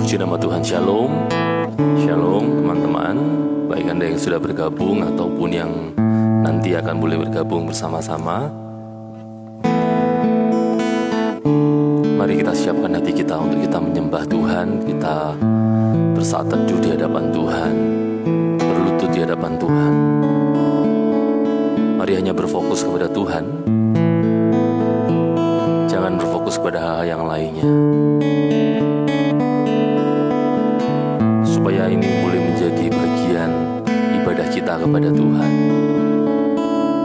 Puji nama Tuhan. Shalom. Shalom teman-teman, baik Anda yang sudah bergabung ataupun yang nanti akan boleh bergabung bersama-sama. Mari kita siapkan hati kita untuk kita menyembah Tuhan. Kita bersaat teduh di hadapan Tuhan, berlutut di hadapan Tuhan. Mari hanya berfokus kepada Tuhan, jangan berfokus kepada hal yang lainnya, supaya ini boleh menjadi bagian ibadah kita kepada Tuhan,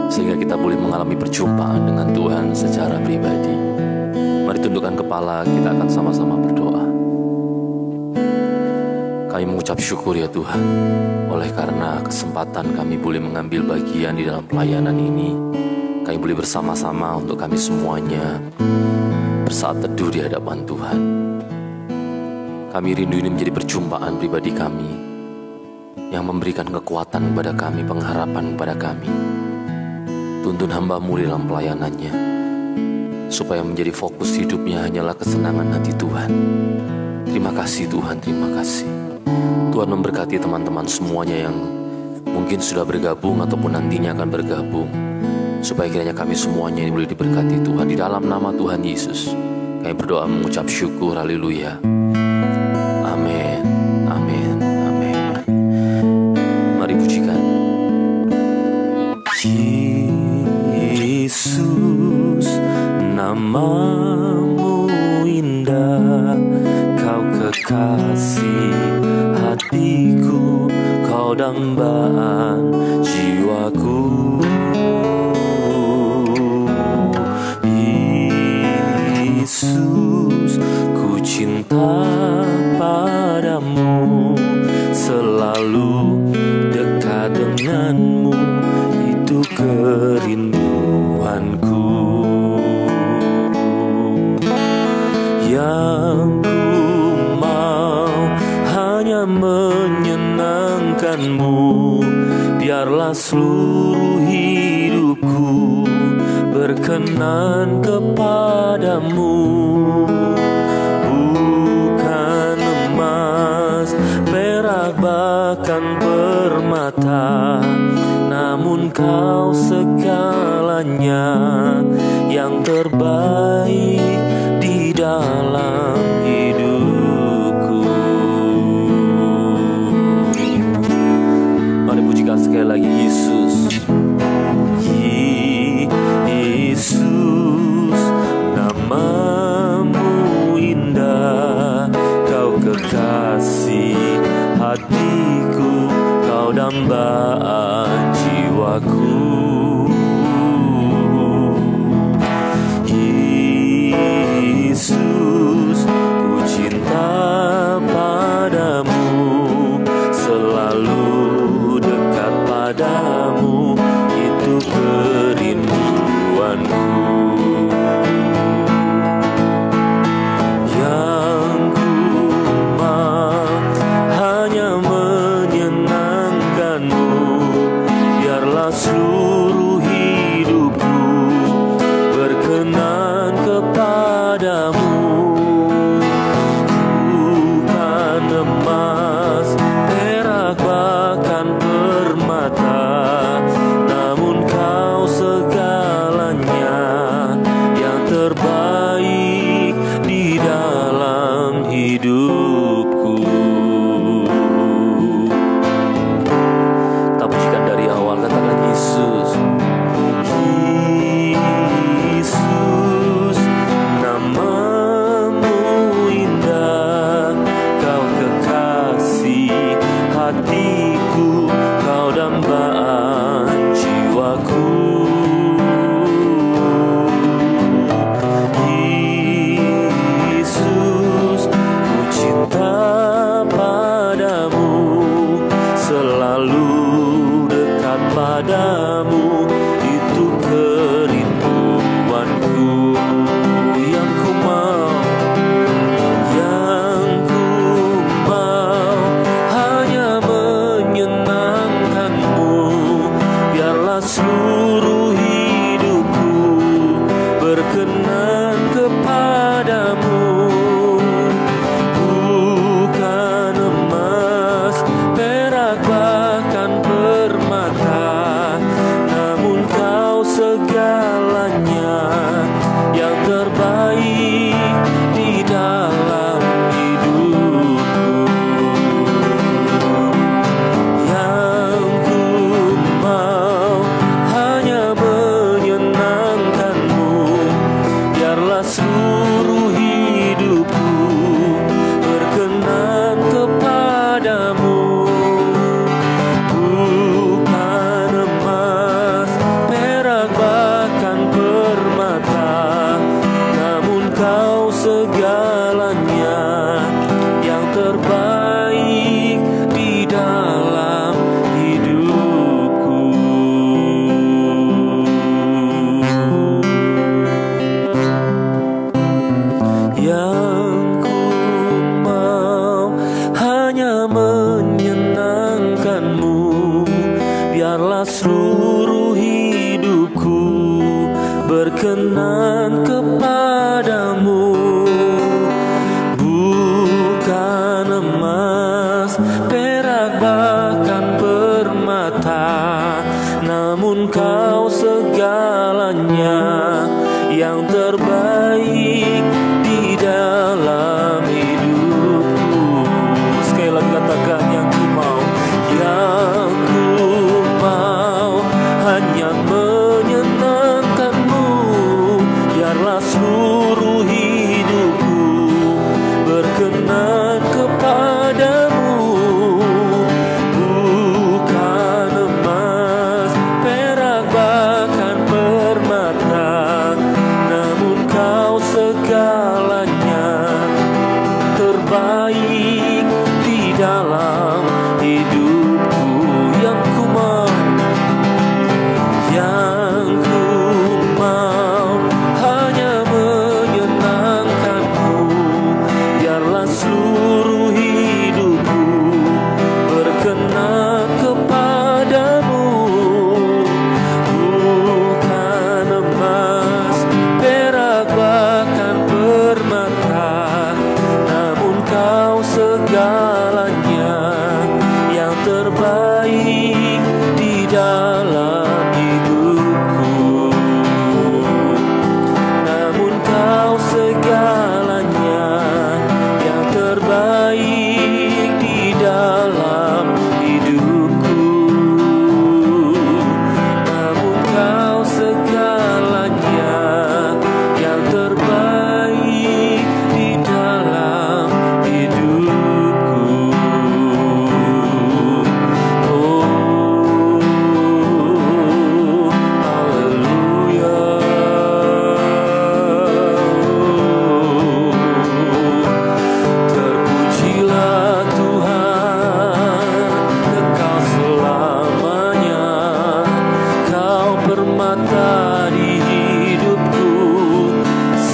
sehingga kita boleh mengalami perjumpaan dengan Tuhan secara pribadi. Mari tundukkan kepala, kita akan sama-sama berdoa. Kami mengucap syukur ya Tuhan, oleh karena kesempatan kami boleh mengambil bagian di dalam pelayanan ini. Kami boleh bersama-sama untuk kami semuanya bersaat teduh di hadapan Tuhan. Kami rindu ini menjadi perjumpaan pribadi kami, yang memberikan kekuatan kepada kami, pengharapan kepada kami. Tuntun hamba-Mu dalam pelayanannya, supaya menjadi fokus hidupnya hanyalah kesenangan hati Tuhan. Terima kasih Tuhan, terima kasih. Tuhan memberkati teman-teman semuanya yang mungkin sudah bergabung ataupun nantinya akan bergabung, supaya kiranya kami semuanya ini boleh diberkati Tuhan. Di dalam nama Tuhan Yesus kami berdoa mengucap syukur, haleluya. Amin, amin, amin. Mari pujikan. Yesus, namamu indah, kau kekasih hatiku, kau dambaan jiwaku. Yesus, ku cinta padamu, selalu dekat denganmu, itu kerinduanku. Yang ku mau hanya menyenangkanmu, biarlah seluruh hidupku berkenan kepadamu. Bukan emas, perak, bahkan permata, namun kau segalanya, yang terbaik di dalam hidupku. Mari pujikan sekali lagi Yesus. Yesus, namamu indah, kau kekasih hatiku, kau dambaan jiwaku. Yesus, ku cinta padamu, selalu dekat padamu, itu kerinduanku. Yang ku mau hanya menyenangkanmu, biarlah seluruh hidupku berkenan kepadamu. Bukan emas, perak, bahkan permata, namun kau segalanya, yang terbaik di dalam hidupku. Kita pujikan dari awal, katakan Yesus. Yesus, namamu terbaik di dalam hidupku. Yang ku mau hanya menyenangkan-Mu, biarlah seluruh hidupku berkenan kepadamu. Bukan emas, perak, bahkan permata, namun Kau segalanya, yang terbaik di dalam hidupku. Yang ku mau hanya menyenangkan-Mu, biarlah seluruh hidupku berkenan kepadamu. Bukan emas, perak, bahkan permata, namun Kau segalanya, yang terbaik di dalam hidupku. Sekali lagi katakan, yang ku mau, yang ku mau hanya menyenangkan-Mu, biarlah seluruh hidupku berkenan kepadamu. Bukan emas, perak, bahkan permata, namun Kau segalanya, terbaik di dalam hidupku. Yang ku mau, yang ku mau hanya menyenangkan-Mu, biarlah seluruh hidupku berkenan kepadamu. Bukan emas, perak, bahkan permata, namun Kau segalanya, yang terbaik di dalam hidupku. Namun Kau segalanya, yang terbaik di dalam hidupku. Namun Kau segalanya, yang terbaik di dalam hidupku. Oh, haleluya. Terpujilah Tuhan, kekal selamanya. Kau permata di hidupku,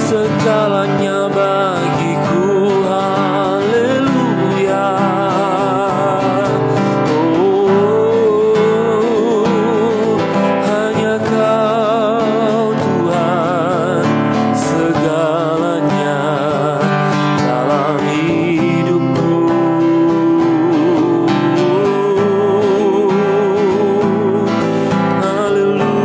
segalanya bagiku. Haleluya. Oh, hanya Kau Tuhan, segalanya dalam hidupku. Haleluya.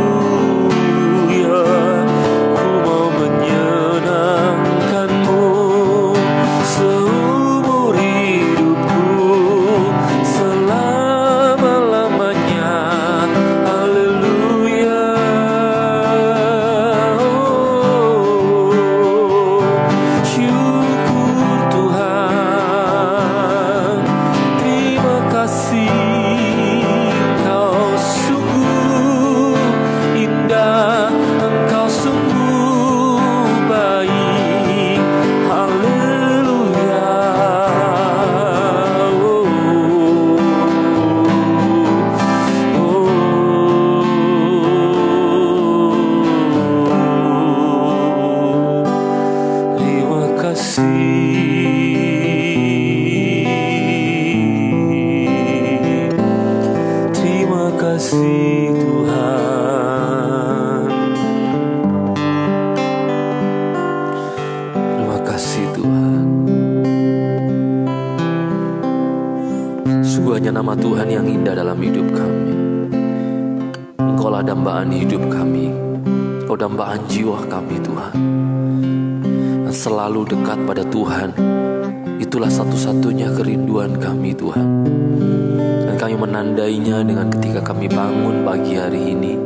Ku mau menyenangkan-Mu seumur hidupku, selama-lamanya. Haleluya. Oh, syukur Tuhan, terima kasih, Engkau sungguh indah, Engkau sungguh baik. Haleluya. Terima kasih, terima kasih Tuhan. Terima kasih Tuhan. Sungguh hanya nama Tuhan yang indah dalam hidup kami. Engkaulah dambaan hidup kami, Engkau dambaan jiwa kami Tuhan. selalu dekat pada Tuhan. Itulah satu-satunya kerinduan kami Tuhan. Dan kami menandainya dengan ketika kami bangun pagi hari ini,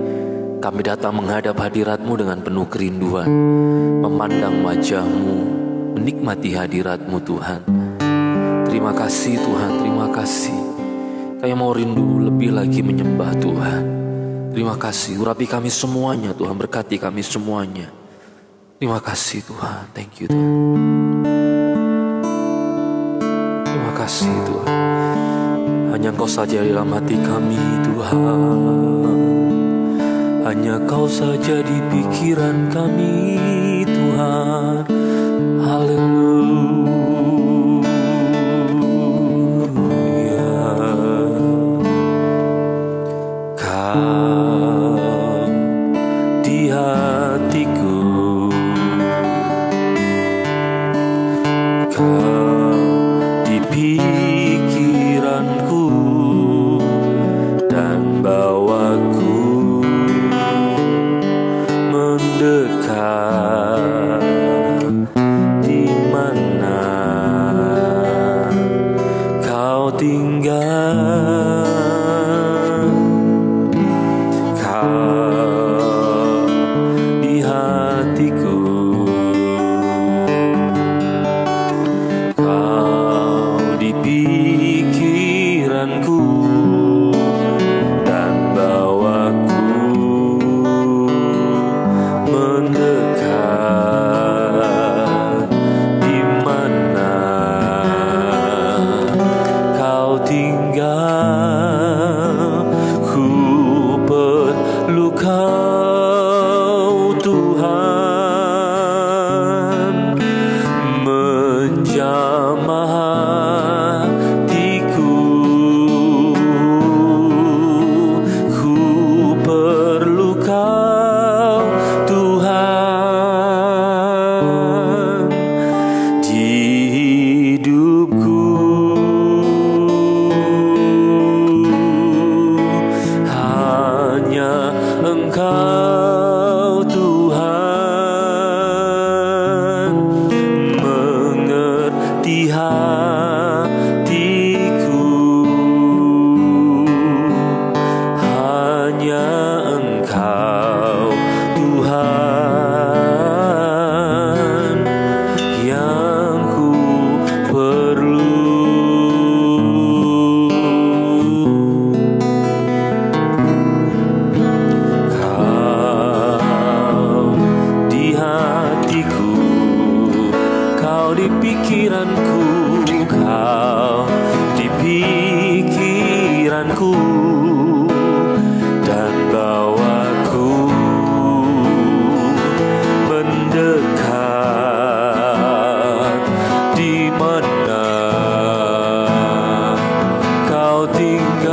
kami datang menghadap hadirat-Mu dengan penuh kerinduan, memandang wajah-Mu, menikmati hadirat-Mu Tuhan. Terima kasih Tuhan, terima kasih. Kami mau rindu lebih lagi menyembah Tuhan. Terima kasih, urapi kami semuanya Tuhan, berkati kami semuanya. Terima kasih Tuhan, thank you Tuhan. Terima kasih Tuhan. Hanya Engkau saja dalam hati kami Tuhan. Hanya Kau saja di pikiran kami Tuhan. Haleluya. Kau di hatiku, Kau di pikiranku, dan bawaku mendekat di mana Kau tinggal. Kau di hatiku, Kau di pikiranku, dan bawaku mendekat di mana Kau tinggal. Ku perlu Kau Tuhan, menjamah hatiku. Ku perlu Kau Tuhan di hidupku. Hanya Engkau Tuhan mengerti hatiku. Hanya Engkau Tuhan yang ku perlu. Kau di pikiranku, Kau di pikiranku, dan bawaku mendekat di mana Kau tinggal.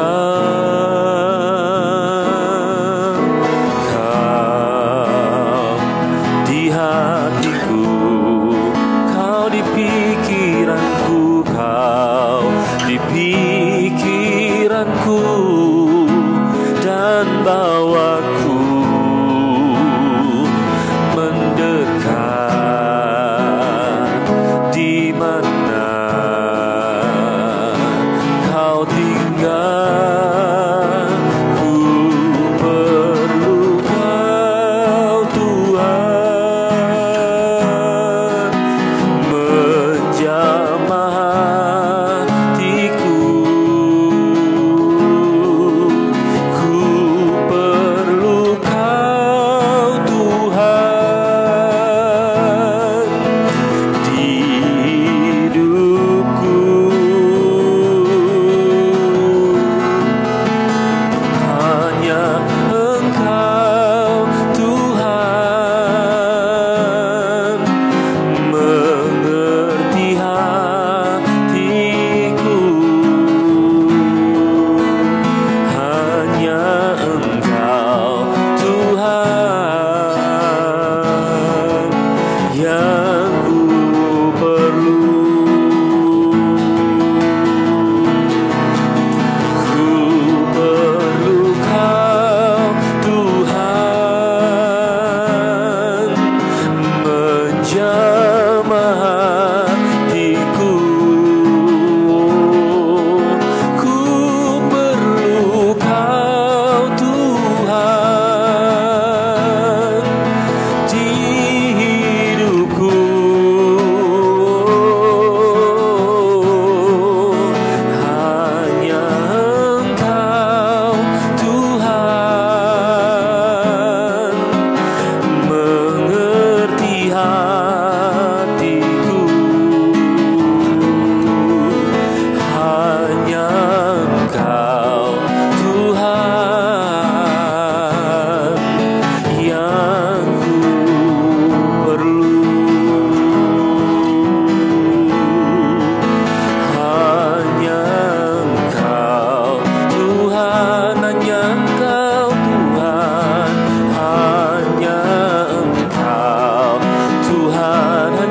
Kau di hatiku, di pikiranku, Kau di pikiranku,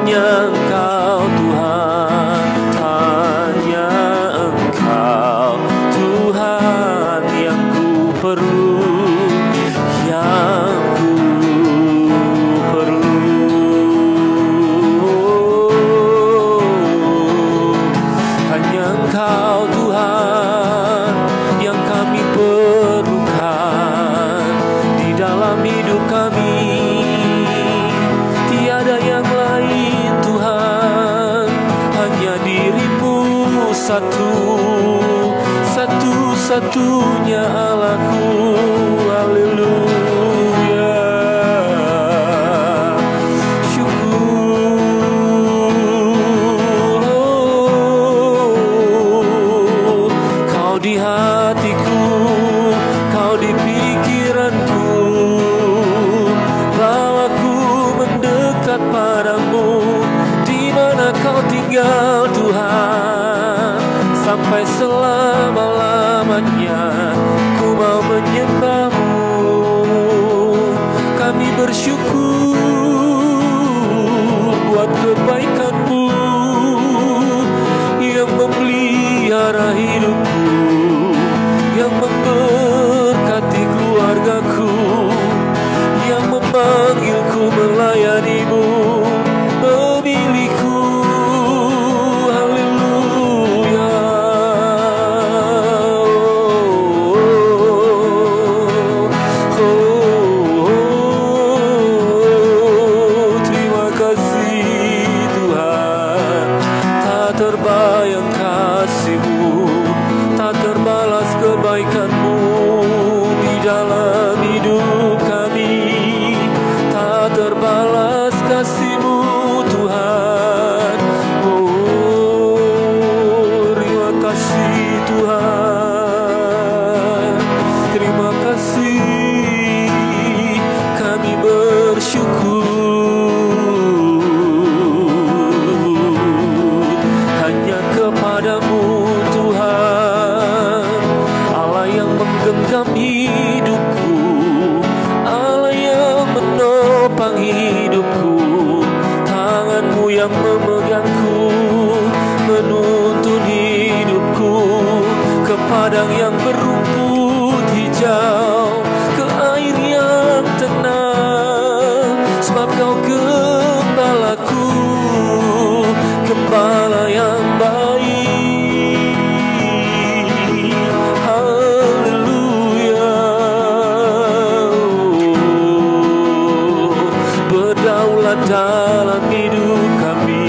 hanya Engkau Tuhan, hanya Engkau Tuhan yang ku perlu, yang ku perlu. Hanya Engkau Tuhan yang kami perlukan di dalam hidup kami. Tiada yang lain Tuhan, hanya diri-Mu satu-satunya Allahku. Haleluya. Syukur Kau di hatiku, Kau di pikiranku, bawaku mendekat padamu. Di mana Kau tinggal Tuhan, sampai selama-lamanya ku mau menyembah-Mu. Kami bersyukur buat kebaikan-Mu yang memelihara hidupku, yang memberkati keluargaku, yang memanggilku melayani-Mu, memilihku. Haleluya. Terima kasih Tuhan. Tak terbayang kasih-Mu, tak terbalas kebaikan-Mu di dalam hidup kami. Tak terbalas kasih-Mu Tuhan. Oh, terima kasih Tuhan. Terima kasih, kami bersyukur. Hanya kepada-Mu Tuhan, Allah yang menggenggam hidupku, Allah yang menopang hidupku. Tangan-Mu yang memegangku, menuntun hidupku ke padang yang berumput hijau, ke air yang tenang. Sebab Kau gembalaku, gembala yang baik. Haleluya. Berdaulat dalam hidup kami,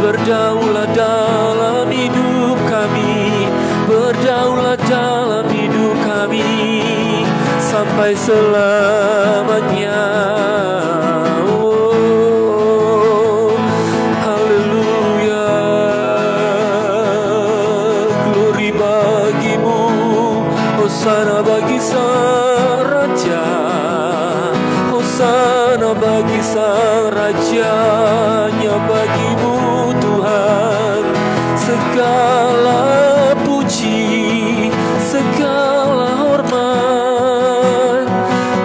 berdaulat dalam hidup kami, berdaulat dalam hidup kami sampai selamanya. Oh, haleluya. Glory bagi-Mu, hosana bagi Sang Raja, hosana bagi Sang Raja. Hanya bagi-Mu Tuhan segala puji, segala hormat.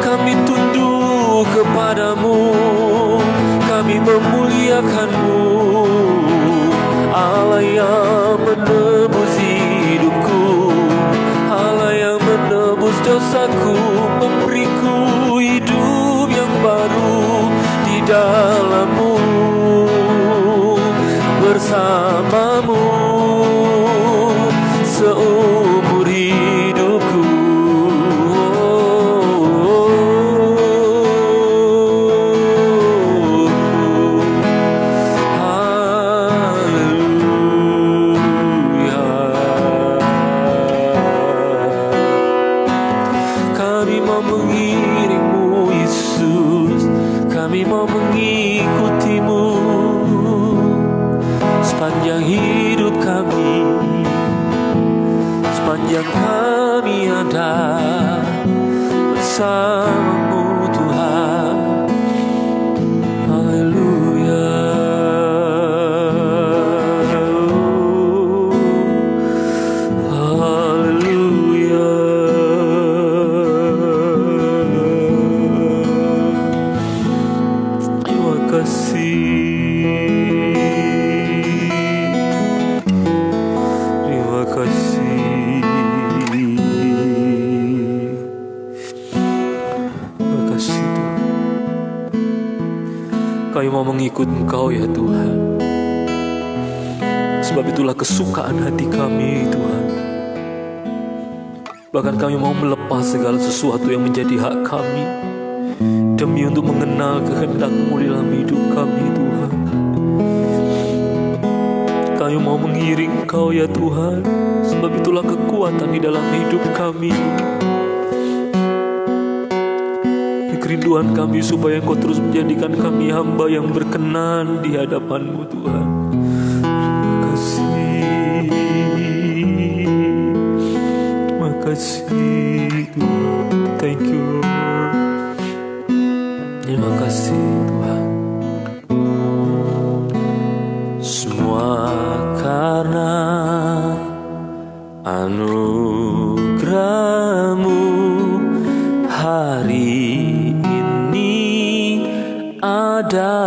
Kami tunduk kepada-Mu, kami memuliakan-Mu. Allah yang menebus hidupku, Allah yang menebus dosaku, memberiku hidup yang baru di dalam-Mu, bersama-Mu seumur hidupku. Haleluya. Kami mau mengiring-Mu Yesus, kami mau mengikuti-Mu sepanjang hidup kami, sepanjang kami ada bersama-Mu Tuhan. Haleluya. Haleluya. Terima kasih. mengikut Engkau ya Tuhan. Sebab itulah kesukaan hati kami Tuhan. Bahkan kami mau melepas segala sesuatu yang menjadi hak kami demi untuk mengenal kehendak-Mu dalam hidup kami Tuhan. Kami mau mengiring Engkau ya Tuhan. Sebab itulah kekuatan di dalam hidup kami. Kerinduan kami supaya Engkau terus menjadikan kami hamba yang berkenan di hadapan-Mu Tuhan. Terima kasih Tuhan. Thank you Lord. Terima kasih Tuhan. Semua karena anugerah-Mu hari ini ada.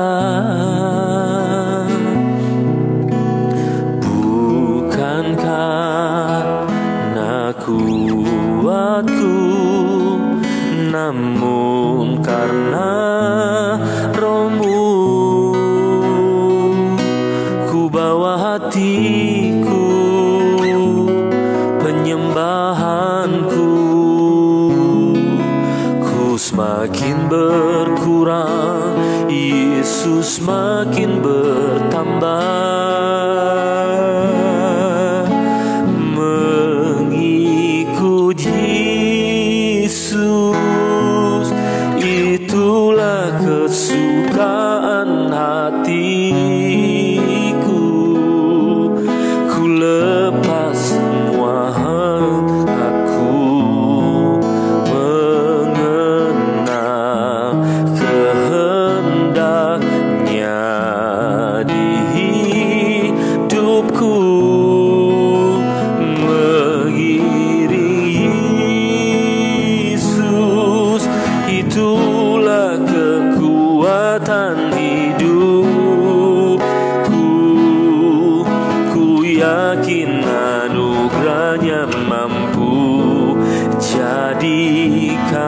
Bukan karena kuatku, namun karena Roh-Mu. Ku bawa hatiku, penyembahanku, ku semakin berkurang, Yesus semakin bertambah. Mengikut Yesus, itulah kesukaan hatiku. Ku lepas semua hendakku, mengenal kehendaknya di hidupku. Mengiring Yesus, itulah kekuatan hidupku. Ku yakin anugerah-Nya mampu jadikanku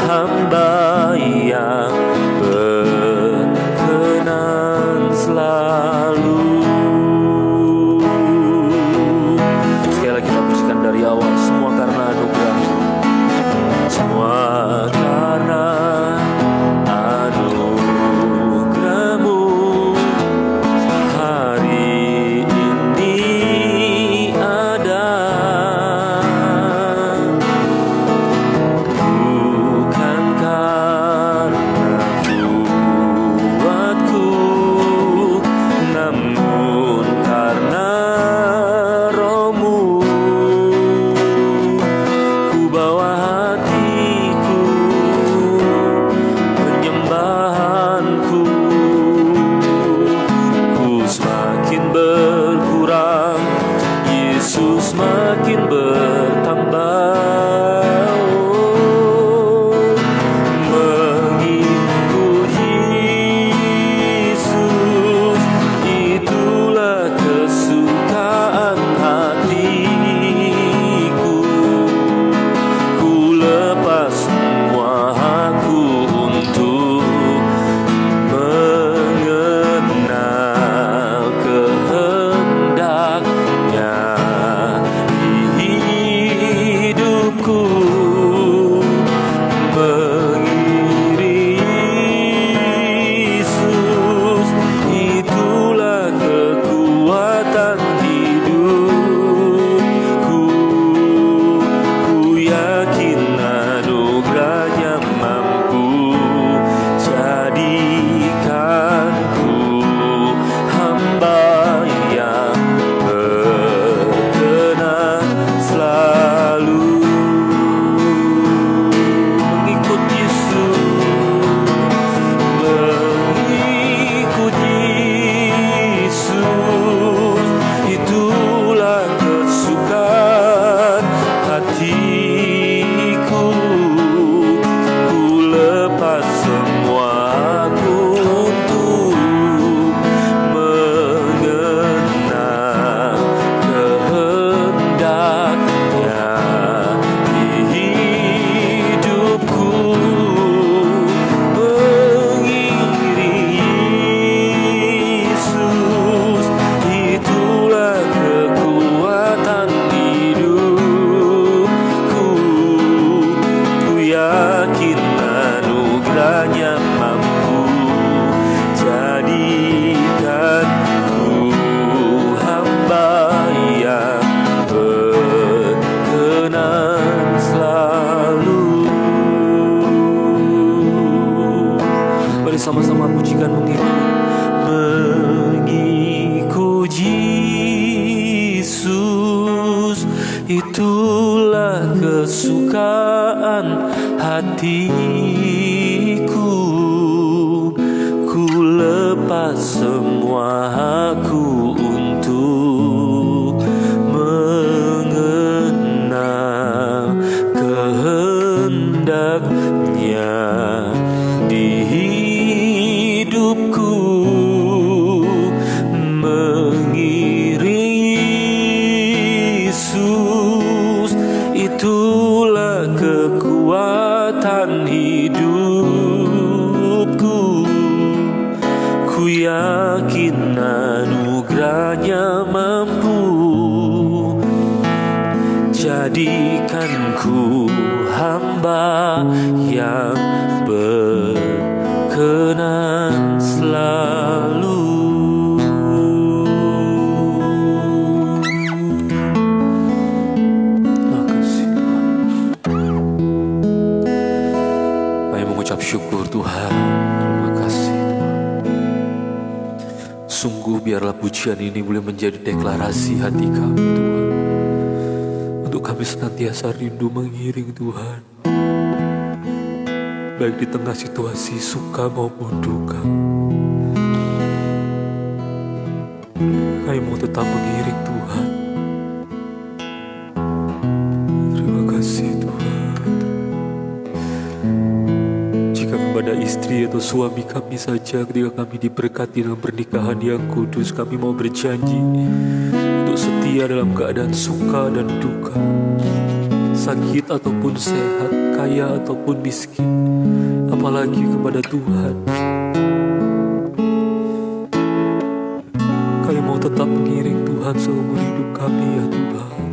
hamba yang berkenan selalu. Sekali lagi kita pujikan dari awal. Semua karena anugerah. Semua karena anugerah-Mu hari ini ada. Bukan karena kuatku, hatiku, ku lepas semua aku untuk mengenal kehendaknya di hidupku, mengiringi Yesus. Itulah kekuatan hidupku. Ku yakin anugerahnya mampu jadikanku hamba yang berkenan selalu. Terima kasih Tuhan. Kami mengucap syukur Tuhan. Terima kasih Tuhan. Sungguh biarlah pujian ini boleh menjadi deklarasi hati kami Tuhan, untuk kami senantiasa rindu mengiring Tuhan, baik di tengah situasi suka maupun duka. Kami mau tetap mengiring Tuhan. Terima kasih Tuhan. Jika kepada istri atau suami kami saja ketika kami diberkati dalam pernikahan yang kudus, kami mau berjanji untuk setia dalam keadaan suka dan duka, sakit ataupun sehat, kaya ataupun miskin, apalagi kepada Tuhan. Kami mau tetap mengiring Tuhan seumur hidup kami ya Tuhan.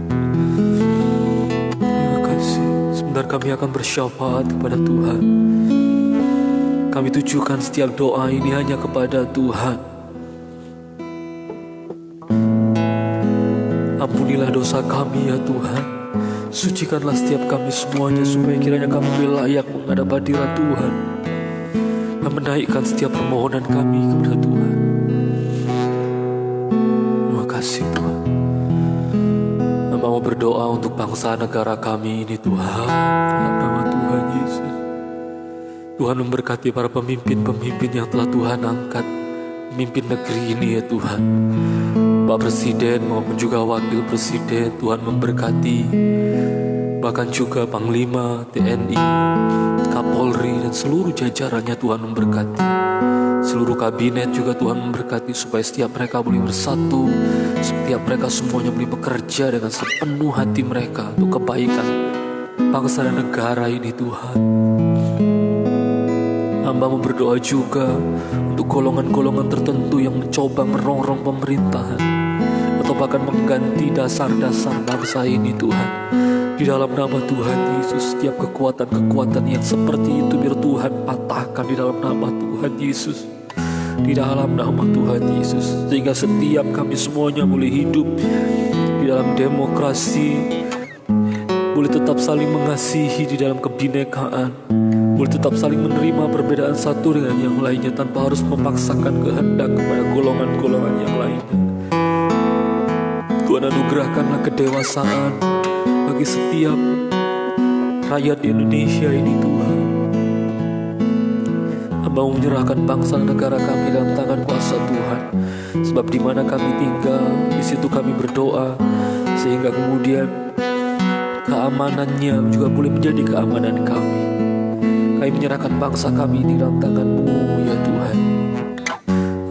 Terima kasih. Sebentar kami akan bersyafaat kepada Tuhan. Kami tujukan setiap doa ini hanya kepada Tuhan. Ampunilah dosa kami ya Tuhan. Sucikanlah setiap kami semuanya, supaya kiranya kami layak menghadap hadirat Tuhan dan menaikkan setiap permohonan kami kepada Tuhan. Terima kasih Tuhan. Hamba mau berdoa untuk bangsa negara kami ini Tuhan, dalam nama Tuhan Yesus. Tuhan memberkati para pemimpin-pemimpin yang telah Tuhan angkat memimpin negeri ini ya Tuhan. Pak Presiden maupun juga Wakil Presiden, Tuhan memberkati. Bahkan juga Panglima TNI, Kapolri dan seluruh jajarannya Tuhan memberkati. Seluruh kabinet juga Tuhan memberkati, supaya setiap mereka boleh bersatu, setiap mereka semuanya boleh bekerja dengan sepenuh hati mereka untuk kebaikan bangsa dan negara ini Tuhan. Hamba mau berdoa juga untuk golongan-golongan tertentu yang mencoba merongrong pemerintahan atau bahkan mengganti dasar-dasar bangsa ini Tuhan. Di dalam nama Tuhan Yesus, setiap kekuatan-kekuatan yang seperti itu biar Tuhan patahkan di dalam nama Tuhan Yesus. Di dalam nama Tuhan Yesus, sehingga setiap kami semuanya boleh hidup di dalam demokrasi, boleh tetap saling mengasihi di dalam kebinekaan, boleh tetap saling menerima perbedaan satu dengan yang lainnya tanpa harus memaksakan kehendak kepada golongan-golongan yang lainnya. Tuhan anugerahkanlah kedewasaan bagi setiap rakyat di Indonesia ini Tuhan. Hamba mau menyerahkan bangsa dan negara kami dalam tangan kuasa Tuhan. Sebab di mana kami tinggal, di situ kami berdoa, sehingga kemudian keamanannya juga boleh menjadi keamanan kami. Kami menyerahkan bangsa kami ini dalam tangan-Mu ya Tuhan.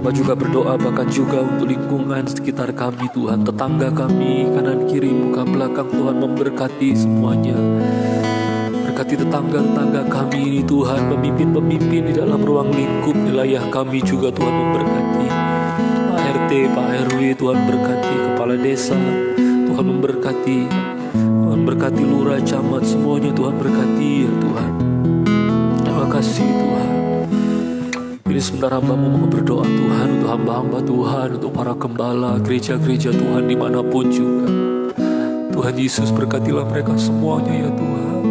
Hamba juga berdoa bahkan juga untuk lingkungan sekitar kami Tuhan, tetangga kami, kanan kiri, muka belakang, Tuhan memberkati semuanya. Berkati tetangga-tetangga kami ini Tuhan, pemimpin-pemimpin di dalam ruang lingkup wilayah kami juga Tuhan memberkati. Pak RT, Pak RW, Tuhan berkati. Kepala desa, Tuhan memberkati. Tuhan berkati lurah, camat, semuanya Tuhan berkati ya Tuhan. Terima kasih Tuhan. Ini sebentar hamba mau berdoa Tuhan untuk hamba-hamba Tuhan, untuk para gembala, gereja-gereja Tuhan dimanapun juga. Tuhan Yesus berkatilah mereka semuanya ya Tuhan.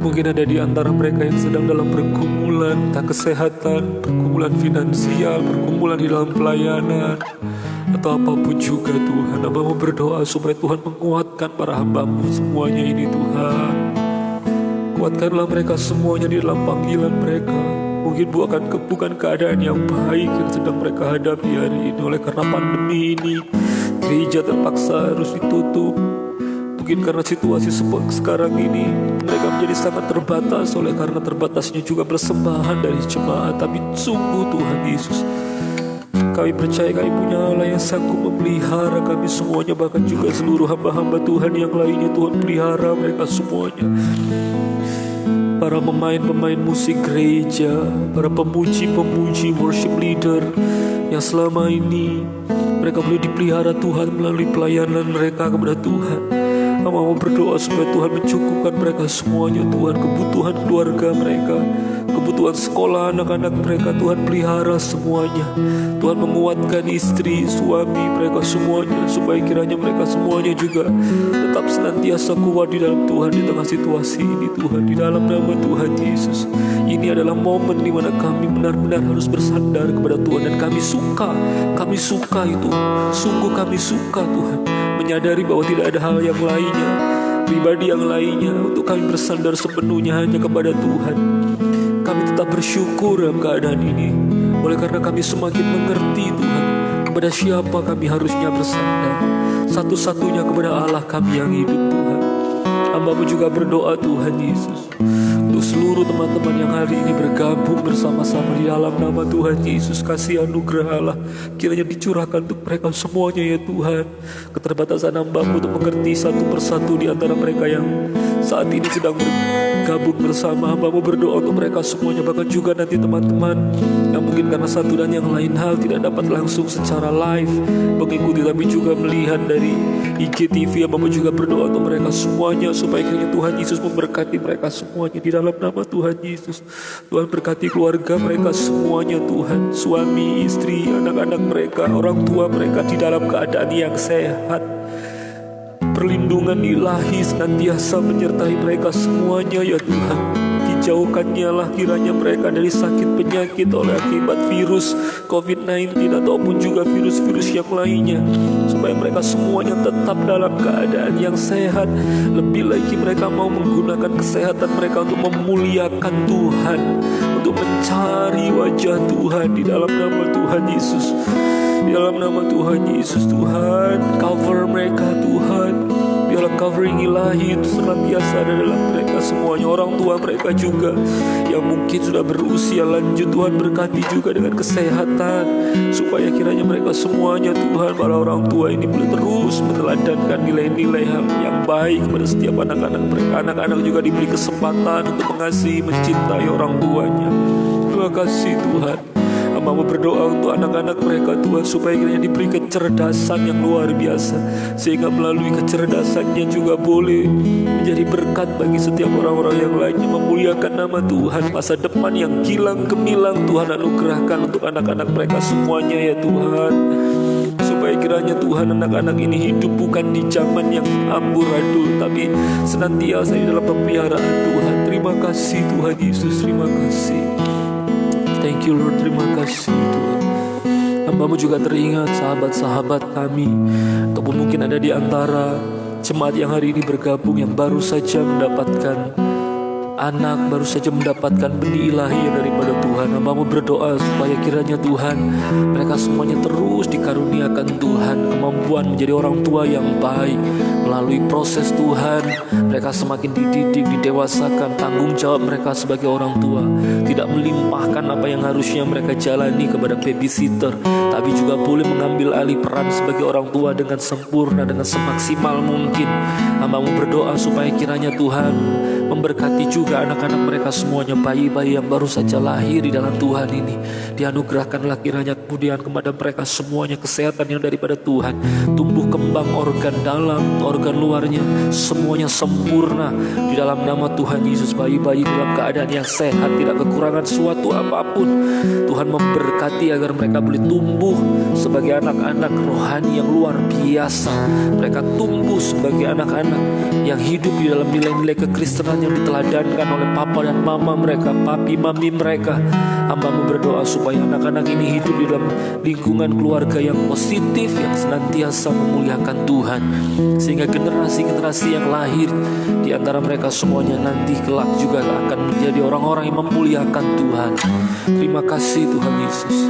Mungkin ada di antara mereka yang sedang dalam pergumulan, entah kesehatan, pergumulan finansial, pergumulan di dalam pelayanan, atau apapun juga Tuhan. Hamba mau berdoa supaya Tuhan menguatkan para hamba-Mu semuanya ini Tuhan. kuatkanlah mereka semuanya di dalam panggilan mereka. Mungkin bukan keadaan yang baik yang sedang mereka hadapi hari ini. Oleh karena pandemi ini, gereja terpaksa harus ditutup. Mungkin karena situasi sekarang ini mereka menjadi sangat terbatas. Oleh karena terbatasnya juga persembahan dari jemaat. Tapi sungguh Tuhan Yesus, kami percaya kami punya Allah yang sanggup memelihara kami semuanya. Bahkan juga seluruh hamba-hamba Tuhan yang lainnya, Tuhan pelihara mereka semuanya. Para pemain-pemain musik gereja, para pemuji-pemuji, worship leader yang selama ini mereka boleh dipelihara Tuhan melalui pelayanan mereka kepada Tuhan. Hamba mau berdoa supaya Tuhan mencukupkan mereka semuanya, Tuhan, kebutuhan keluarga mereka, kebutuhan sekolah anak-anak mereka, Tuhan pelihara semuanya. Tuhan menguatkan istri, suami mereka semuanya, supaya kiranya mereka semuanya juga tetap senantiasa kuat di dalam Tuhan di tengah situasi ini, Tuhan, di dalam nama Tuhan Yesus. Ini adalah momen di mana kami benar-benar harus bersandar kepada Tuhan, dan kami suka itu, sungguh kami suka Tuhan, menyadari bahwa tidak ada hal yang lainnya, pribadi yang lainnya untuk kami bersandar sepenuhnya hanya kepada Tuhan. Kami tetap bersyukur dalam keadaan ini, oleh karena kami semakin mengerti Tuhan kepada siapa kami harusnya bersandar. Satu-satunya kepada Allah kami yang hidup, Tuhan. Hamba-Mu juga berdoa Tuhan Yesus untuk seluruh teman-teman yang hari ini bergabung bersama-sama di dalam nama Tuhan Yesus. Kasih anugerah Allah kiranya dicurahkan untuk mereka semuanya ya Tuhan. Keterbatasan hamba-Mu untuk mengerti satu persatu di antara mereka yang saat ini sedang bergabung bersama, hamba-Mu berdoa untuk mereka semuanya. Bahkan juga nanti teman-teman yang mungkin karena satu dan yang lain hal tidak dapat langsung secara live mengikuti, tapi juga melihat dari IGTV, hamba-Mu juga berdoa untuk mereka semuanya, supaya kiranya Tuhan Yesus memberkati mereka semuanya di dalam nama Tuhan Yesus. Tuhan berkati keluarga mereka semuanya Tuhan, suami, istri, anak-anak mereka, orang tua mereka di dalam keadaan yang sehat. Perlindungan ilahi senantiasa menyertai mereka semuanya ya Tuhan. Dijauhkannya lah kiranya mereka dari sakit penyakit oleh akibat virus COVID-19 ataupun juga virus-virus yang lainnya, supaya mereka semuanya tetap dalam keadaan yang sehat. Lebih lagi mereka mau menggunakan kesehatan mereka untuk memuliakan Tuhan, untuk mencari wajah Tuhan di dalam nama Tuhan Yesus. Di dalam nama Tuhan Yesus, Tuhan, cover mereka Tuhan. Biarlah covering ilahi itu senantiasa ada dalam mereka semuanya. Orang tua mereka juga yang mungkin sudah berusia lanjut, Tuhan berkati juga dengan kesehatan, supaya kiranya mereka semuanya Tuhan, para orang tua ini boleh terus meneladankan nilai-nilai yang baik kepada setiap anak-anak mereka. Anak-anak juga diberi kesempatan untuk mengasihi, mencintai orang tuanya. Terima kasih Tuhan. Hamba berdoa untuk anak-anak mereka Tuhan, supaya kiranya diberi kecerdasan yang luar biasa, sehingga melalui kecerdasannya juga boleh menjadi berkat bagi setiap orang-orang yang lainnya, memuliakan nama Tuhan. Masa depan yang kilang gemilang Tuhan anugerahkan untuk anak-anak mereka semuanya ya Tuhan, supaya kiranya Tuhan anak-anak ini hidup bukan di zaman yang amburadul, tapi senantiasa di dalam pemeliharaan Tuhan. Terima kasih Tuhan Yesus, terima kasih. Thank you Lord, terima kasih Tuhan. Hamba-Mu juga teringat sahabat-sahabat kami, ataupun mungkin ada di antara jemaat yang hari ini bergabung, yang baru saja mendapatkan anak, baru saja mendapatkan benih ilahi daripada Tuhan. Hamba-Mu berdoa supaya kiranya Tuhan, mereka semuanya terus dikaruniakan Tuhan kemampuan menjadi orang tua yang baik. Melalui proses Tuhan, mereka semakin dididik, didewasakan. Tanggung jawab mereka sebagai orang tua tidak melimpahkan apa yang harusnya mereka jalani kepada babysitter, tapi juga boleh mengambil alih peran sebagai orang tua dengan sempurna, dengan semaksimal mungkin. Hamba-Mu berdoa supaya kiranya Tuhan memberkati juga anak-anak mereka semuanya, bayi-bayi yang baru saja lahir di dalam Tuhan ini. Dianugerahkanlah kiranya kemudian kepada mereka semuanya kesehatan yang daripada Tuhan. Tumbuh kembang organ dalam, organ luarnya, semuanya sempurna di dalam nama Tuhan Yesus. Bayi-bayi dalam keadaan yang sehat, tidak kekurangan suatu apapun. Tuhan memberkati agar mereka boleh tumbuh sebagai anak-anak rohani yang luar biasa. Mereka tumbuh sebagai anak-anak yang hidup di dalam nilai-nilai kekristenan yang diteladankan oleh papa dan mama mereka, papi mami mereka. Hamba-Mu berdoa supaya anak-anak ini hidup di dalam lingkungan keluarga yang positif, yang senantiasa memuliakan Tuhan, sehingga generasi-generasi yang lahir di antara mereka semuanya nanti kelak juga akan menjadi orang-orang yang memuliakan Tuhan. Terima kasih Tuhan Yesus.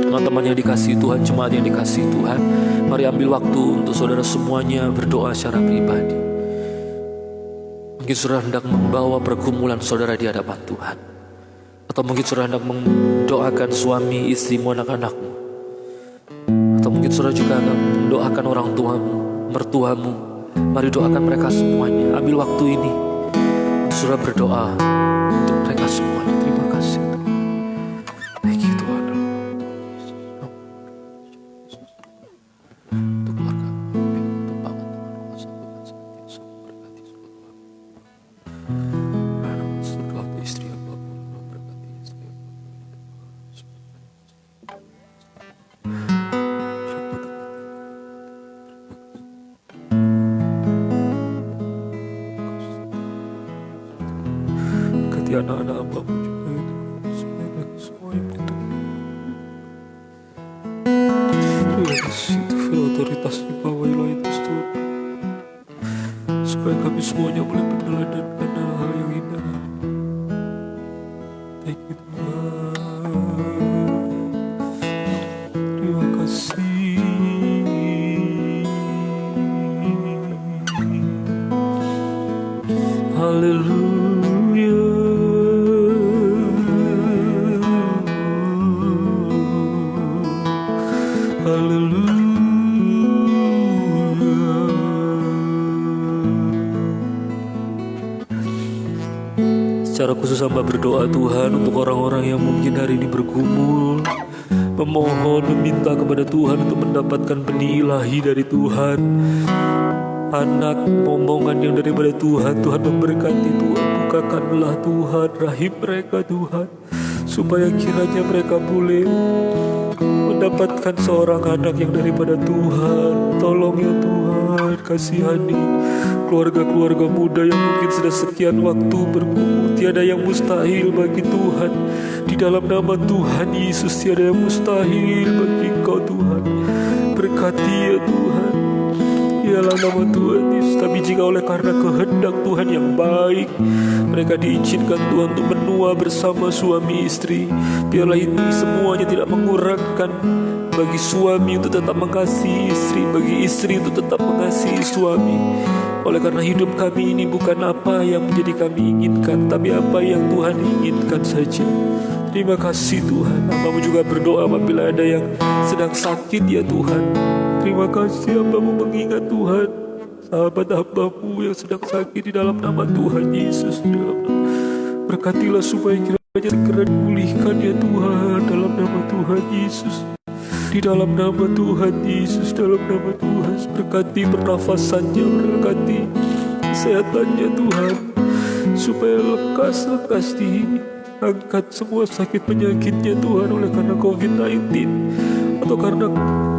Teman-teman yang dikasihi Tuhan, jemaat yang dikasihi Tuhan, mari ambil waktu untuk saudara semuanya berdoa secara pribadi. Mungkin saudara hendak membawa pergumulan saudara di hadapan Tuhan, atau mungkin saudara hendak mendoakan suami, istrimu, anak-anakmu, atau mungkin saudara juga hendak mendoakan orang tuamu, mertuamu. Mari doakan mereka semuanya. Ambil waktu ini untuk saudara berdoa untuk mereka semuanya. Terima kasih Tuhan. Thank you Tuhan. Untuk keluarga, untuk paman, teman, sahabat, senantiasa memberkati seluruh anak, seluruh istri, apapun memberkati istri, berkati anak-anak hamba-Mu juga ya Tuhan, supaya mereka semua yang begitu terima kasih Tuhan, otoritas di bawah wilayah Tuhan, supaya kami semuanya boleh meneladani hal yang indah. Thank you Tuhan. Terima kasih. Haleluya. Secara khusus hamba berdoa Tuhan untuk orang-orang yang mungkin hari ini bergumul, memohon, meminta kepada Tuhan untuk mendapatkan benih ilahi dari Tuhan, anak momongan yang daripada Tuhan. Tuhan memberkati, Tuhan bukakanlah Tuhan rahim mereka Tuhan, supaya kiranya mereka boleh mendapatkan seorang anak yang daripada Tuhan. Tolong ya Tuhan, kasihani keluarga-keluarga muda yang mungkin sudah sekian waktu bergumul. Tiada yang mustahil bagi Tuhan. Di dalam nama Tuhan Yesus, tiada yang mustahil bagi Engkau Tuhan. Berkati ya Tuhan, ialah nama Tuhan Yesus. Tapi jika oleh karena kehendak Tuhan yang baik, mereka diizinkan Tuhan untuk menua bersama suami istri, biarlah ini semuanya tidak mengurangkan bagi suami untuk tetap mengasihi istri, bagi istri untuk tetap mengasihi suami. Oleh karena hidup kami ini bukan apa yang menjadi kami inginkan, tapi apa yang Tuhan inginkan saja. Terima kasih Tuhan. Hamba-Mu juga berdoa apabila ada yang sedang sakit ya Tuhan. Terima kasih Hamba-Mu mengingat Tuhan sahabat Hamba-Mu yang sedang sakit di dalam nama Tuhan Yesus. Berkatilah supaya kiranya segera dipulihkan ya Tuhan, dalam nama Tuhan Yesus. Di dalam nama Tuhan Yesus, dalam nama Tuhan, berkati pernafasannya, berkati kesehatannya Tuhan, supaya lekas diangkat semua sakit penyakitnya Tuhan, oleh karena COVID-19 atau karena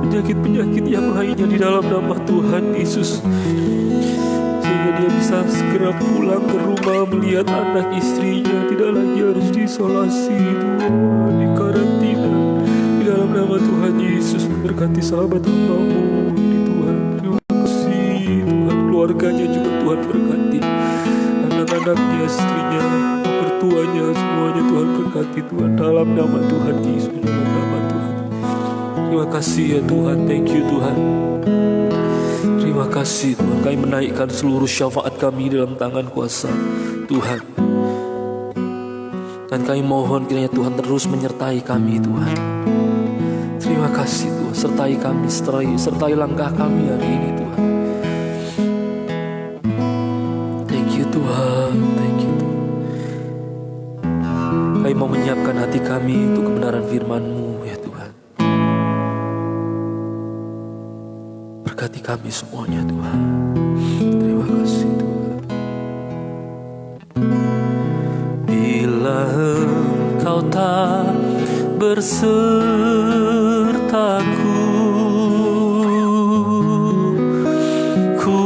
penyakit-penyakit yang lainnya, di dalam nama Tuhan Yesus, sehingga dia bisa segera pulang ke rumah melihat anak istrinya, tidak lagi harus diisolasi Tuhan, di karantina. Di dalam nama Tuhan Yesus, berkati sahabat Hamba-Mu ini Tuhan. Terima kasih Tuhan, keluarganya juga Tuhan berkati, anak-anaknya, istrinya, mertuanya, semuanya Tuhan berkati Tuhan, dalam nama Tuhan Yesus, dalam nama Tuhan. Terima kasih ya Tuhan, thank you Tuhan. Terima kasih Tuhan, kami menaikkan seluruh syafaat kami dalam tangan kuasa Tuhan, dan kami mohon kiranya Tuhan terus menyertai kami Tuhan. Terima kasih Tuhan, sertai kami, sertai langkah kami hari ini Tuhan. Thank you Tuhan, thank you Tuhan. Kami mau menyiapkan hati kami untuk kebenaran firman-Mu ya Tuhan. Berkati kami semuanya Tuhan. Terima kasih Tuhan. Bila Engkau tak bersertaku, ku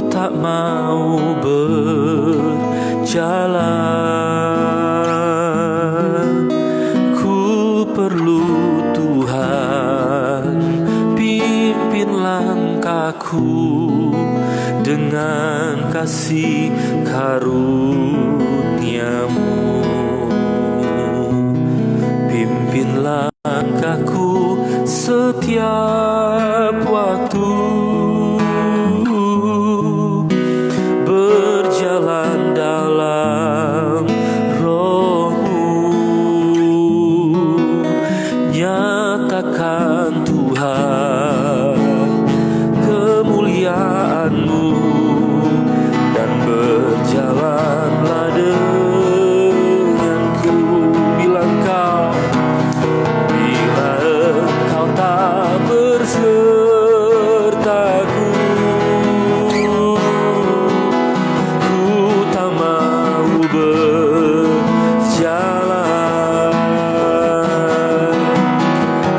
tak mau berjalan aku dengan kasih karuniamu. Pimpin langkahku setiap waktu, berjalan dalam roh-Mu. Nyatakan Tuhan kemuliaan-Mu, dan berjalanlah denganku. Bila Engkau tak bersertaku, ku tak mau berjalan.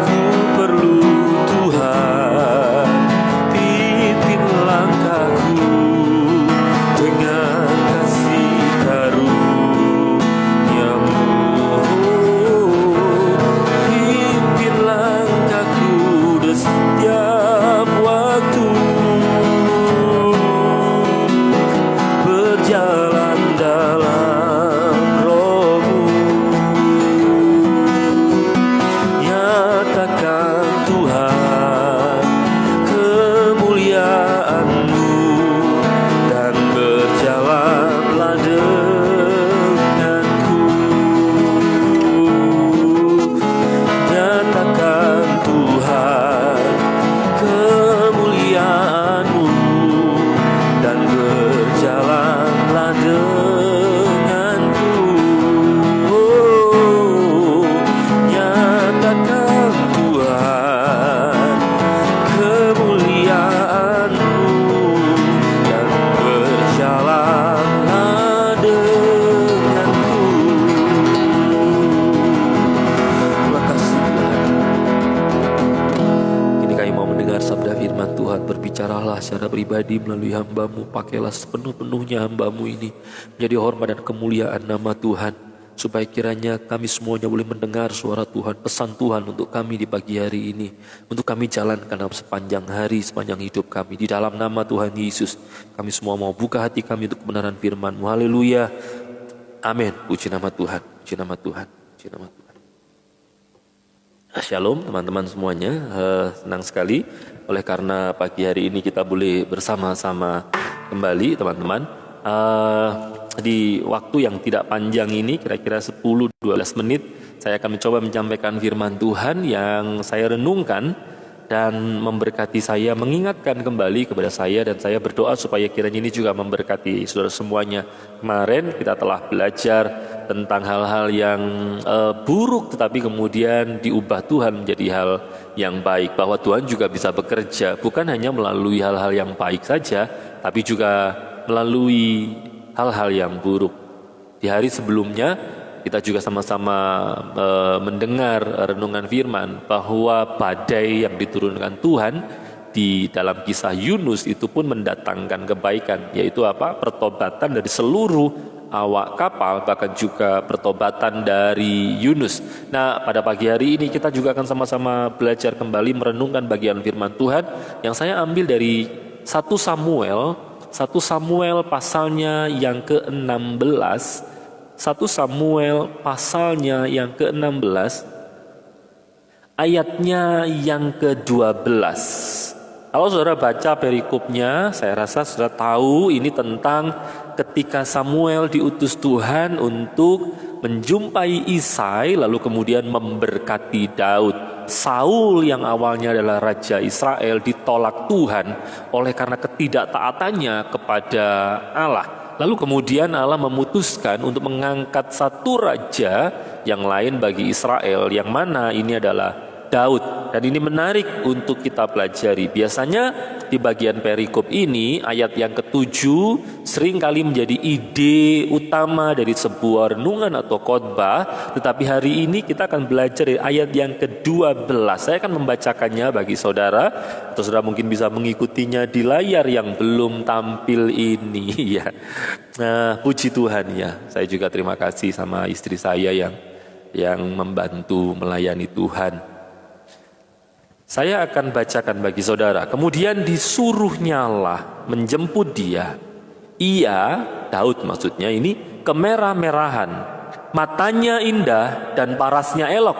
Ku perlu Tuhan, pimpin langkahku dengan kasih karunia-Mu. Pimpin langkahku di setiap waktu, berjalan dalam roh-Mu. Nyatakan Tuhan kemuliaan-Mu, dan berjalanlah denganku. Nyatakan Tuhan kemuliaan-Mu, dan berjalanlah denganku. Nyatakan Tuhan kemuliaan-Mu, dan berjalanlah denganku. Terima kasih Tuhan. Kini kami mau mendengar sabda firman Tuhan. Berbicaralah secara pribadi melalui hamba-Mu. Pakailah sepenuh-penuhnya hamba-Mu ini menjadi hormat dan kemuliaan nama Tuhan, supaya kiranya kami semuanya boleh mendengar suara Tuhan, pesan Tuhan untuk kami di pagi hari ini, untuk kami jalankan dalam sepanjang hari, sepanjang hidup kami. Di dalam nama Tuhan Yesus, kami semua mau buka hati kami untuk kebenaran firman-Mu. Haleluya, amin. Puji nama Tuhan, puji nama Tuhan, puji nama Tuhan. Shalom teman-teman semuanya, senang sekali oleh karena pagi hari ini kita boleh bersama-sama kembali teman-teman. Di waktu yang tidak panjang ini, kira-kira 10-12 menit, saya akan mencoba menyampaikan firman Tuhan yang saya renungkan dan memberkati saya, mengingatkan kembali kepada saya, dan saya berdoa supaya kiranya ini juga memberkati saudara semuanya. Kemarin kita telah belajar tentang hal-hal yang buruk, tetapi kemudian diubah Tuhan menjadi hal yang baik, bahwa Tuhan juga bisa bekerja bukan hanya melalui hal-hal yang baik saja, tapi juga melalui hal-hal yang buruk. Di hari sebelumnya kita juga sama-sama mendengar renungan firman bahwa badai yang diturunkan Tuhan di dalam kisah Yunus itu pun mendatangkan kebaikan, yaitu apa? Pertobatan dari seluruh awak kapal, bahkan juga pertobatan dari Yunus. Nah, pada pagi hari ini kita juga akan sama-sama belajar kembali merenungkan bagian firman Tuhan yang saya ambil dari 1 Samuel pasalnya yang ke-16. 1 Samuel pasalnya yang ke-16 ayatnya yang ke-12. Kalau saudara baca perikopnya, saya rasa sudah tahu ini tentang ketika Samuel diutus Tuhan untuk menjumpai Isai, lalu kemudian memberkati Daud. Saul yang awalnya adalah raja Israel ditolak Tuhan oleh karena ketidaktaatannya kepada Allah. Lalu kemudian Allah memutuskan untuk mengangkat satu raja yang lain bagi Israel, yang mana ini adalah Daud. Dan ini menarik untuk kita pelajari. Biasanya di bagian perikop ini, ayat yang ke-7 seringkali menjadi ide utama dari sebuah renungan atau khotbah. Tetapi hari ini kita akan belajar dari ayat yang ke-12. Saya akan membacakannya bagi saudara, atau saudara mungkin bisa mengikutinya di layar yang belum tampil ini. Ya, nah, puji Tuhan ya. Saya juga terima kasih sama istri saya yang membantu melayani Tuhan. Saya akan bacakan bagi saudara. Kemudian disuruhnyalah menjemput dia. Ia, Daud maksudnya ini, kemerah-merahan. Matanya indah dan parasnya elok.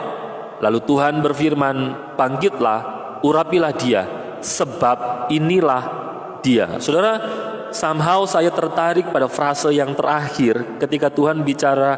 Lalu Tuhan berfirman, bangkitlah, urapilah dia, sebab inilah dia. Saudara, somehow saya tertarik pada frase yang terakhir ketika Tuhan bicara,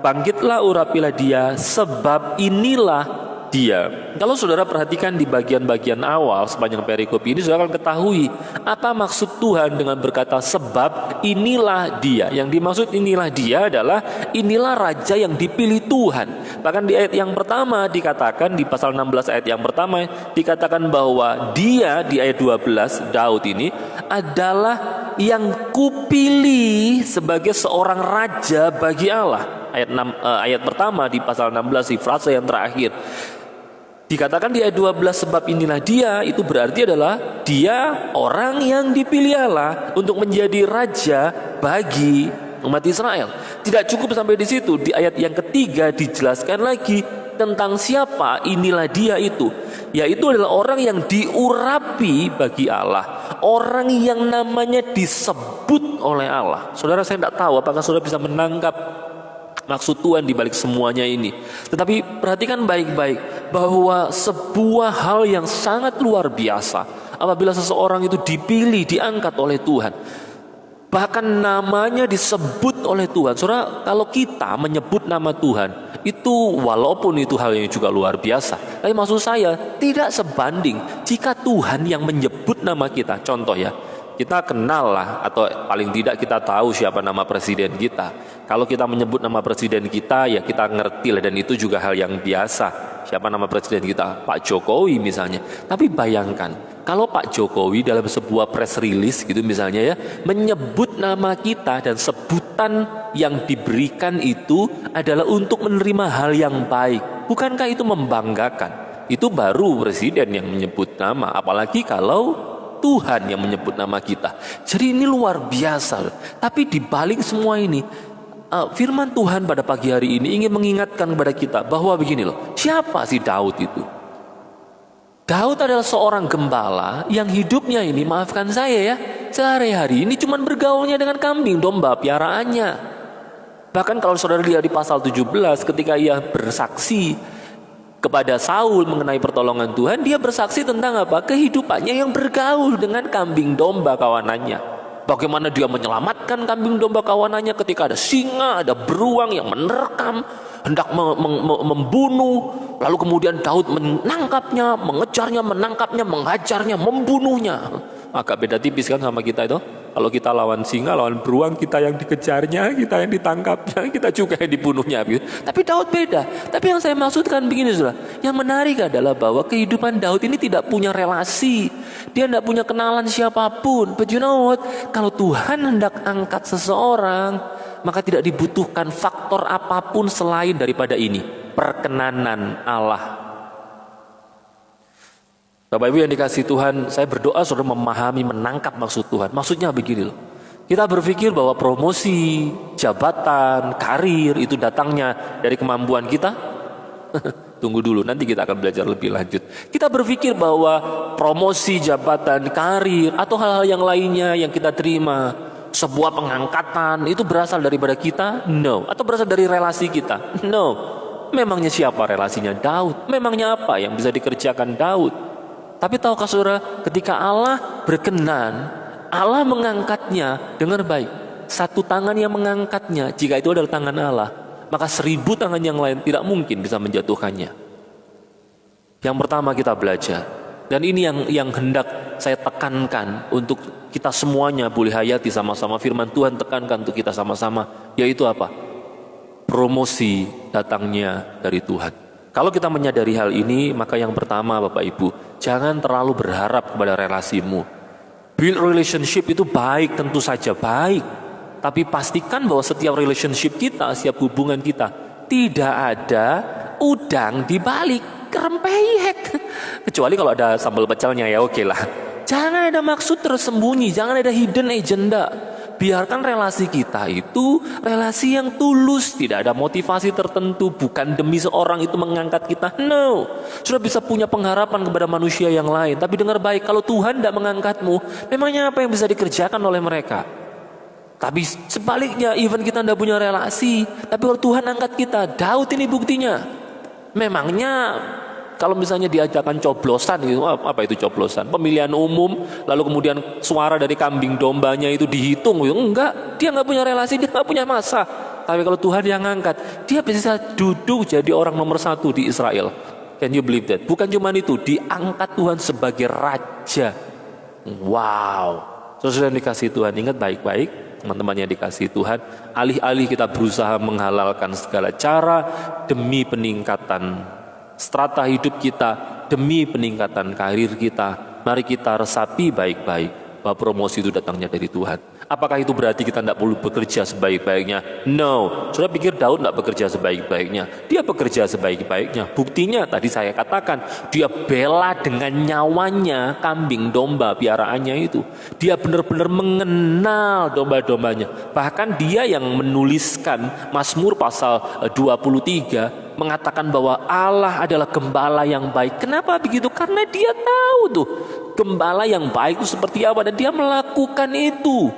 bangkitlah, urapilah dia, sebab inilah dia. Kalau saudara perhatikan di bagian-bagian awal sepanjang perikop ini, saudara akan ketahui apa maksud Tuhan dengan berkata sebab inilah dia. Yang dimaksud inilah dia adalah inilah raja yang dipilih Tuhan. Bahkan di ayat yang pertama dikatakan, di pasal 16 ayat yang pertama dikatakan bahwa dia, di ayat 12 Daud ini adalah yang kupilih sebagai seorang raja bagi Allah. Ayat pertama di pasal 16 di frase yang terakhir dikatakan di ayat 12 sebab inilah dia, itu berarti adalah dia orang yang dipilih Allah untuk menjadi raja bagi umat Israel. Tidak cukup sampai di situ, di ayat yang ketiga dijelaskan lagi tentang siapa inilah dia itu, yaitu adalah orang yang diurapi bagi Allah, orang yang namanya disebut oleh Allah. Saudara, saya tidak tahu apakah saudara bisa menangkap maksud Tuhan di balik semuanya ini. Tetapi perhatikan baik-baik bahwa sebuah hal yang sangat luar biasa apabila seseorang itu dipilih, diangkat oleh Tuhan, bahkan namanya disebut oleh Tuhan. Saudara, kalau kita menyebut nama Tuhan, itu walaupun itu hal yang juga luar biasa, tapi maksud saya tidak sebanding jika Tuhan yang menyebut nama kita. Contoh ya, kita kenal lah, atau paling tidak kita tahu siapa nama presiden kita. Kalau kita menyebut nama presiden kita, ya kita ngerti lah, dan itu juga hal yang biasa. Siapa nama presiden kita? Pak Jokowi misalnya. Tapi bayangkan, kalau Pak Jokowi dalam sebuah press release gitu misalnya ya, menyebut nama kita dan sebutan yang diberikan itu adalah untuk menerima hal yang baik. Bukankah itu membanggakan? Itu baru presiden yang menyebut nama, apalagi kalau Tuhan yang menyebut nama kita. Jadi ini luar biasa. Tapi di balik semua ini, firman Tuhan pada pagi hari ini ingin mengingatkan kepada kita bahwa begini loh, siapa sih Daud itu? Daud adalah seorang gembala yang hidupnya ini, maafkan saya ya, sehari-hari ini cuma bergaulnya dengan kambing domba piaraannya. Bahkan kalau saudara lihat di pasal 17, ketika ia bersaksi kepada Saul mengenai pertolongan Tuhan, dia bersaksi tentang apa? Kehidupannya yang bergaul dengan kambing domba kawanannya. Bagaimana dia menyelamatkan kambing domba kawanannya ketika ada singa, ada beruang yang menerkam, hendak membunuh. Lalu kemudian Daud menangkapnya, mengejarnya, menangkapnya, menghajarnya, membunuhnya. Agak beda tipis kan sama kita itu. Kalau kita lawan singa, lawan beruang, kita yang dikejarnya, kita yang ditangkapnya, kita juga yang dibunuhnya. Tapi Daud beda. Tapi yang saya maksudkan begini, saudara. Yang menarik adalah bahwa kehidupan Daud ini tidak punya relasi. Dia tidak punya kenalan siapapun. But you know what? Kalau Tuhan hendak angkat seseorang, maka tidak dibutuhkan faktor apapun selain daripada ini, perkenanan Allah. Bapak Ibu yang dikasihi Tuhan, saya berdoa saudara memahami, menangkap maksud Tuhan. Maksudnya begini loh, kita berpikir bahwa promosi, jabatan, karir itu datangnya dari kemampuan kita. Tunggu dulu, nanti kita akan belajar lebih lanjut. Kita berpikir bahwa promosi, jabatan, karir, atau hal-hal yang lainnya yang kita terima, sebuah pengangkatan, itu berasal daripada kita? No. Atau berasal dari relasi kita? No. Memangnya siapa relasinya? Daud. Memangnya apa yang bisa dikerjakan Daud? Tapi tahukah saudara, ketika Allah berkenan, Allah mengangkatnya, dengar baik, satu tangan yang mengangkatnya, jika itu adalah tangan Allah, maka 1000 tangan yang lain tidak mungkin bisa menjatuhkannya. Yang pertama kita belajar, dan ini yang hendak saya tekankan untuk kita semuanya boleh hayati sama-sama, firman Tuhan tekankan untuk kita sama-sama, yaitu apa? Promosi datangnya dari Tuhan. Kalau kita menyadari hal ini, maka yang pertama Bapak Ibu, jangan terlalu berharap kepada relasimu. Build relationship itu baik, tentu saja baik. Tapi pastikan bahwa setiap relationship kita, setiap hubungan kita, tidak ada udang di balik kerempeyek. Kecuali kalau ada sambal pecelnya ya oke lah. Jangan ada maksud tersembunyi, jangan ada hidden agenda. Biarkan relasi kita itu relasi yang tulus, tidak ada motivasi tertentu, bukan demi seorang itu mengangkat kita. No, sudah bisa punya pengharapan kepada manusia yang lain. Tapi dengar baik, kalau Tuhan tidak mengangkatmu, memangnya apa yang bisa dikerjakan oleh mereka? Tapi sebaliknya, even kita tidak punya relasi, tapi kalau Tuhan angkat kita, Daud ini buktinya. Memangnya kalau misalnya diadakan coblosan gitu, apa itu coblosan? Pemilihan umum, lalu kemudian suara dari kambing dombanya itu dihitung, gitu. Enggak, dia nggak punya relasi, dia nggak punya masa. Tapi kalau Tuhan yang angkat, dia bisa duduk jadi orang nomor 1 di Israel. Can you believe that? Bukan cuma itu, diangkat Tuhan sebagai raja. Wow, saudara yang dikasih Tuhan, ingat baik-baik, teman-teman yang dikasih Tuhan, alih-alih kita berusaha menghalalkan segala cara demi peningkatan strata hidup kita, demi peningkatan karir kita, mari kita resapi baik-baik bahwa promosi itu datangnya dari Tuhan. Apakah itu berarti kita tidak perlu bekerja sebaik-baiknya? No. Saudara pikir Daud tidak bekerja sebaik-baiknya? Dia bekerja sebaik-baiknya. Buktinya tadi saya katakan, dia bela dengan nyawanya kambing domba piaraannya itu. Dia benar-benar mengenal domba-dombanya. Bahkan dia yang menuliskan Mazmur pasal 23 mengatakan bahwa Allah adalah gembala yang baik. Kenapa begitu? Karena dia tahu tuh gembala yang baik itu seperti apa dan dia melakukan itu.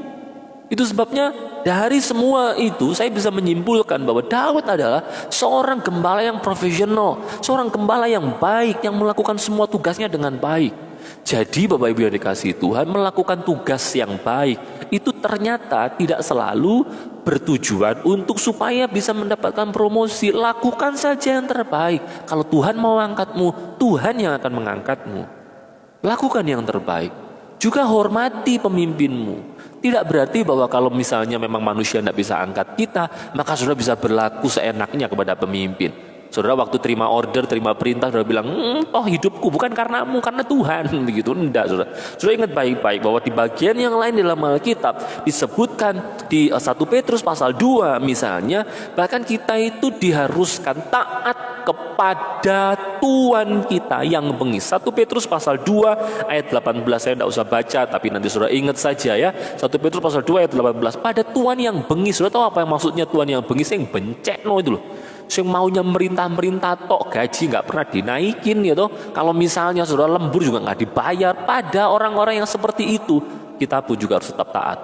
Itu sebabnya dari semua itu saya bisa menyimpulkan bahwa Daud adalah seorang gembala yang profesional, seorang gembala yang baik yang melakukan semua tugasnya dengan baik. Jadi Bapak Ibu yang dikasihi Tuhan, melakukan tugas yang baik itu ternyata tidak selalu bertujuan untuk supaya bisa mendapatkan promosi. Lakukan saja yang terbaik. Kalau Tuhan mau angkatmu, Tuhan yang akan mengangkatmu. Lakukan yang terbaik. Juga hormati pemimpinmu. Tidak berarti bahwa kalau misalnya memang manusia tidak bisa angkat kita, maka sudah bisa berlaku seenaknya kepada pemimpin. Saudara waktu terima order, terima perintah, saudara bilang, oh hidupku bukan karenamu, karena Tuhan. Begitu, enggak saudara. Saudara ingat baik-baik bahwa di bagian yang lain dalam Alkitab disebutkan di 1 Petrus pasal 2 misalnya, bahkan kita itu diharuskan taat kepada Tuhan kita yang bengis. 1 Petrus pasal 2 ayat 18, saya tidak usah baca, tapi nanti saudara ingat saja ya. 1 Petrus pasal 2 ayat 18, pada Tuhan yang bengis. Saudara tahu apa yang maksudnya Tuhan yang bengis? Yang bencekno itu loh. Yang maunya merintah-merintah tok, gaji nggak pernah dinaikin gitu. Kalau misalnya saudara lembur juga nggak dibayar. Pada orang-orang yang seperti itu, kita pun juga harus tetap taat.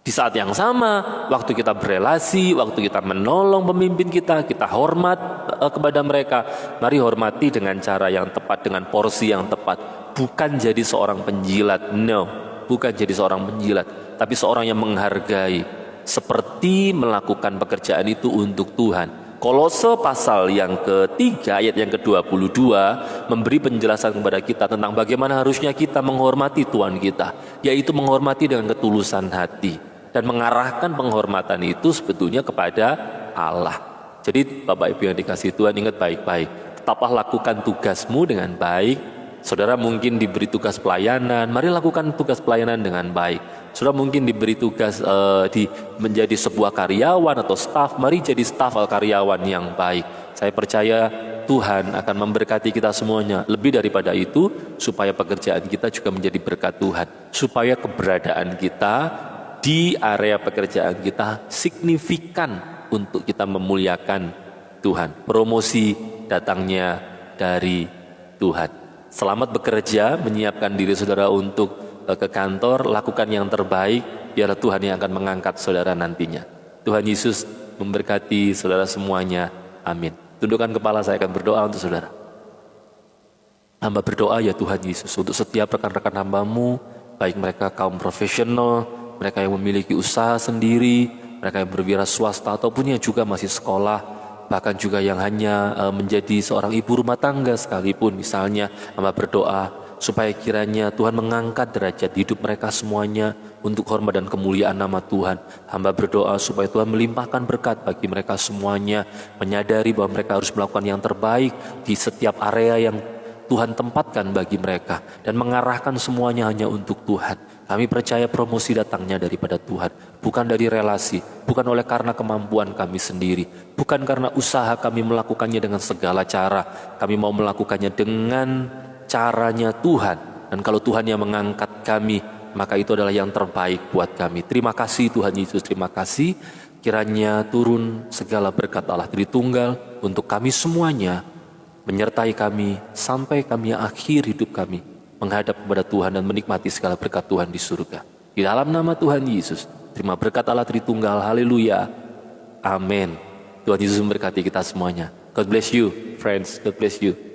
Di saat yang sama, waktu kita berelasi, waktu kita menolong pemimpin kita hormat kepada mereka. Mari hormati dengan cara yang tepat, dengan porsi yang tepat. Bukan jadi seorang penjilat, no. Bukan jadi seorang penjilat, tapi seorang yang menghargai. Seperti melakukan pekerjaan itu untuk Tuhan. Kolose pasal yang ketiga ayat yang ke-22 memberi penjelasan kepada kita tentang bagaimana harusnya kita menghormati Tuhan kita, yaitu menghormati dengan ketulusan hati dan mengarahkan penghormatan itu sebetulnya kepada Allah. Jadi Bapak Ibu yang dikasihi Tuhan, ingat baik-baik, tetaplah lakukan tugasmu dengan baik. Saudara mungkin diberi tugas pelayanan, mari lakukan tugas pelayanan dengan baik. Saudara mungkin diberi tugas menjadi sebuah karyawan atau staf, mari jadi staf karyawan yang baik. Saya percaya Tuhan akan memberkati kita semuanya. Lebih daripada itu, supaya pekerjaan kita juga menjadi berkat Tuhan. Supaya keberadaan kita di area pekerjaan kita signifikan untuk kita memuliakan Tuhan. Promosi datangnya dari Tuhan. Selamat bekerja, menyiapkan diri saudara untuk ke kantor, lakukan yang terbaik, biarlah Tuhan yang akan mengangkat saudara nantinya. Tuhan Yesus memberkati saudara semuanya. Amin. Tundukkan kepala, saya akan berdoa untuk saudara. Hamba berdoa ya Tuhan Yesus, untuk setiap rekan-rekan hambamu, baik mereka kaum profesional, mereka yang memiliki usaha sendiri, mereka yang berwira swasta ataupun yang juga masih sekolah, bahkan juga yang hanya menjadi seorang ibu rumah tangga sekalipun misalnya, hamba berdoa supaya kiranya Tuhan mengangkat derajat hidup mereka semuanya untuk hormat dan kemuliaan nama Tuhan. Hamba berdoa supaya Tuhan melimpahkan berkat bagi mereka semuanya, menyadari bahwa mereka harus melakukan yang terbaik di setiap area yang Tuhan tempatkan bagi mereka dan mengarahkan semuanya hanya untuk Tuhan. Kami percaya promosi datangnya daripada Tuhan, bukan dari relasi, bukan oleh karena kemampuan kami sendiri, bukan karena usaha kami melakukannya dengan segala cara. Kami mau melakukannya dengan caranya Tuhan. Dan kalau Tuhan yang mengangkat kami, maka itu adalah yang terbaik buat kami. Terima kasih Tuhan Yesus, terima kasih. Kiranya turun segala berkat Allah Tritunggal untuk kami semuanya, menyertai kami sampai kami akhir hidup kami, menghadap kepada Tuhan dan menikmati segala berkat Tuhan di surga. Di dalam nama Tuhan Yesus, terima berkat Allah Tritunggal, haleluya, amin. Tuhan Yesus memberkati kita semuanya. God bless you, friends, God bless you.